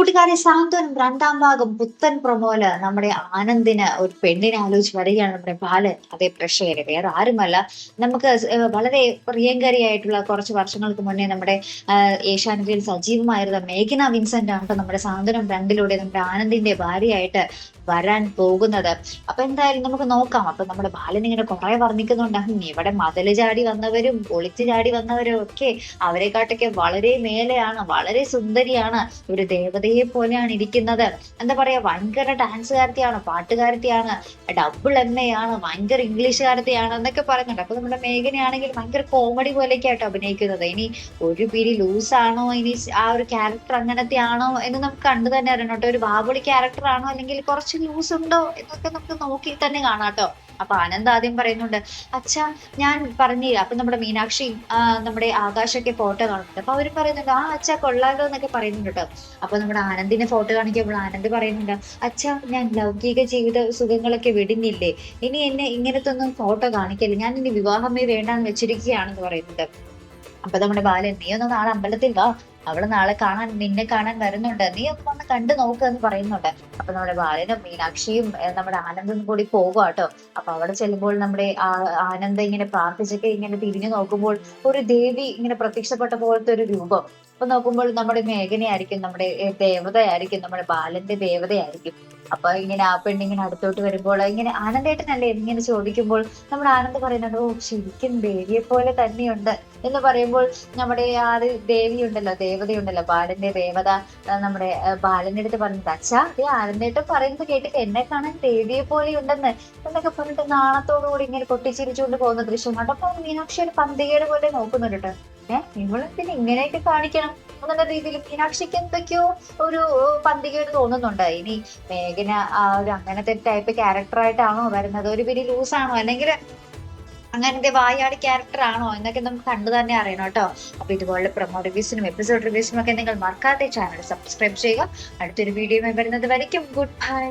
കൂട്ടുകാരെ സാന്ത്വനം രണ്ടാം ഭാഗം പുത്തൻ പ്രൊമോല് നമ്മുടെ ആനന്ദിന് ഒരു പെണ്ണിനെ ആലോചിച്ച് വരികയാണ് നമ്മുടെ ബാലൻ. അതേ പ്രേക്ഷകരെ, വേറെ ആരുമല്ല, നമുക്ക് വളരെ പ്രിയങ്കരിയായിട്ടുള്ള കുറച്ച് വർഷങ്ങൾക്ക് മുന്നേ നമ്മുടെ ഏഷ്യാനെറ്റിൽ സജീവമായിരുന്ന മേഘന വിൻസെന്റ് ആണ് നമ്മുടെ സാന്ത്വനം രണ്ടിലൂടെ നമ്മുടെ ആനന്ദിന്റെ ഭാര്യയായിട്ട് വരാൻ പോകുന്നത്. അപ്പൊ എന്തായാലും നമുക്ക് നോക്കാം. അപ്പൊ നമ്മുടെ ബാലൻ ഇങ്ങനെ കുറെ വർണ്ണിക്കുന്നുണ്ട്, ഇവിടെ മതില് ചാടി വന്നവരും ഒളിച്ചു ചാടി വന്നവരും ഒക്കെ അവരെക്കാട്ടൊക്കെ വളരെ മേലെയാണ്, വളരെ സുന്ദരിയാണ്, ഒരു ദേവതയെ പോലെയാണ് ഇരിക്കുന്നത്. എന്താ പറയാ, ഭയങ്കര ഡാൻസുകാരത്തിയാണ്, പാട്ടുകാരത്തിയാണ്, ഡബിൾ എണ്ണയാണ്, ഭയങ്കര ഇംഗ്ലീഷുകാരത്തിയാണ് എന്നൊക്കെ പറയുന്നുണ്ട്. അപ്പൊ നമ്മുടെ മേഘനയാണെങ്കിൽ ഭയങ്കര കോമഡി പോലെയൊക്കെ ആയിട്ട് അഭിനയിക്കുന്നത്. ഇനി ഒരു പിരി ലൂസാണോ, ഇനി ആ ഒരു ക്യാരക്ടർ അങ്ങനത്തെ ആണോ എന്ന് നമുക്ക് കണ്ടു തന്നെ അറിയണം കേട്ടോ. ഒരു ബാബുളി ക്യാരക്ടർ ആണോ, അല്ലെങ്കിൽ കുറച്ച് ലൂസ് ഉണ്ടോ എന്നൊക്കെ നമുക്ക് നോക്കി തന്നെ കാണാം കേട്ടോ. അപ്പൊ ആനന്ദ് ആദ്യം പറയുന്നുണ്ട്, അച്ഛാ ഞാൻ പറഞ്ഞില്ല. അപ്പൊ നമ്മുടെ മീനാക്ഷി നമ്മുടെ ആകാശൊക്കെ ഫോട്ടോ കാണുന്നുണ്ട്. അപ്പൊ അവര് പറയുന്നുണ്ട്, ആ അച്ഛാ കൊള്ളാലോ എന്നൊക്കെ പറയുന്നുണ്ട് കേട്ടോ. അപ്പൊ നമ്മുടെ ആനന്ദിനെ ഫോട്ടോ കാണിക്കുമ്പോൾ ആനന്ദ് പറയുന്നുണ്ട്, അച്ഛാ ഞാൻ ലൗകിക ജീവിത സുഖങ്ങളൊക്കെ വിടുന്നില്ലേ, ഇനി എന്നെ ഇങ്ങനത്തെ ഒന്നും ഫോട്ടോ കാണിക്കല്ലേ, ഞാൻ ഇനി വിവാഹമേ വേണ്ടാന്ന് വെച്ചിരിക്കുകയാണെന്ന് പറയുന്നുണ്ട്. അപ്പൊ നമ്മുടെ ബാലൻ, നീ ഒന്ന് നാളെ അമ്പലത്തിൽ വാ, അവള് നാളെ നിന്നെ കാണാൻ വരുന്നുണ്ട്, നീ ഒന്ന് വന്ന് കണ്ടു നോക്ക് എന്ന് പറയുന്നുണ്ട്. അപ്പൊ നമ്മുടെ ബാലനും മീനാക്ഷിയും നമ്മുടെ ആനന്ദും കൂടി പോകുക കേട്ടോ. അപ്പൊ അവിടെ ചെല്ലുമ്പോൾ നമ്മുടെ ആനന്ദ് ഇങ്ങനെ പ്രാർത്ഥിച്ചൊക്കെ ഇങ്ങനെ തിരിഞ്ഞു നോക്കുമ്പോൾ ഒരു ദേവി ഇങ്ങനെ പ്രത്യക്ഷപ്പെട്ട പോലത്തെ ഒരു രൂപം. അപ്പൊ നോക്കുമ്പോൾ നമ്മുടെ മേഘനയായിരിക്കും, നമ്മുടെ ദേവതയായിരിക്കും, നമ്മുടെ ബാലന്റെ ദേവതയായിരിക്കും. അപ്പൊ ഇങ്ങനെ ആ പെണ്ണിങ്ങനെ അടുത്തോട്ട് വരുമ്പോൾ ഇങ്ങനെ ആനന്ദേട്ടനല്ലേ ഇങ്ങനെ ചോദിക്കുമ്പോൾ നമ്മുടെ ആനന്ദ് പറയുന്നുണ്ട്, ഓ ശരിക്കും ദേവിയെ പോലെ തന്നെയുണ്ട് എന്ന് പറയുമ്പോൾ നമ്മുടെ ആ ദേവിയുണ്ടല്ലോ, ദേവതയുണ്ടല്ലോ, ബാലന്റെ ദേവത നമ്മുടെ ബാലന്റെ അടുത്ത് പറഞ്ഞത്, അച്ഛാ ഈ ആനന്ദേട്ടൻ പറയുന്നത് കേട്ടിട്ട് എന്നെ കാണാൻ ദേവിയെ പോലെ ഉണ്ടെന്ന് എന്നൊക്കെ പറഞ്ഞിട്ട് നാണത്തോടുകൂടി ഇങ്ങനെ പൊട്ടിച്ചിരിച്ചുകൊണ്ട് പോകുന്ന ദൃശ്യം കണ്ടോ. അപ്പൊ മീനാക്ഷി ഒരു പന്തികേട് പോലെ നോക്കുന്നുണ്ട് കേട്ടോ. ഇവളെന്തിന് ഇങ്ങനെയൊക്കെ കാണിക്കണം എന്നുള്ള രീതിയിൽ മീനാക്ഷിക്ക് എന്തൊക്കെയോ ഒരു പന്തികേട് തോന്നുന്നുണ്ട്. ഇനി മേഘന ആ ഒരു അങ്ങനത്തെ ടൈപ്പ് ക്യാരക്ടർ ആയിട്ടാണോ വരുന്നത്, ഒരു പിരി ലൂസാണോ, അല്ലെങ്കിൽ അങ്ങനത്തെ വായാടി ക്യാരക്ടർ ആണോ എന്നൊക്കെ നമുക്ക് കണ്ടു തന്നെ അറിയണം കേട്ടോ. അപ്പൊ ഇതുപോലെ പ്രൊമോ റിവ്യൂസിനും എപ്പിസോഡ് റിവ്യൂസിനും ഒക്കെ നിങ്ങൾ മറക്കാതെ ചാനൽ സബ്സ്ക്രൈബ് ചെയ്യുക. അടുത്തൊരു വീഡിയോ വരുന്നത് വരയ്ക്കും ഗുഡ് ബൈ.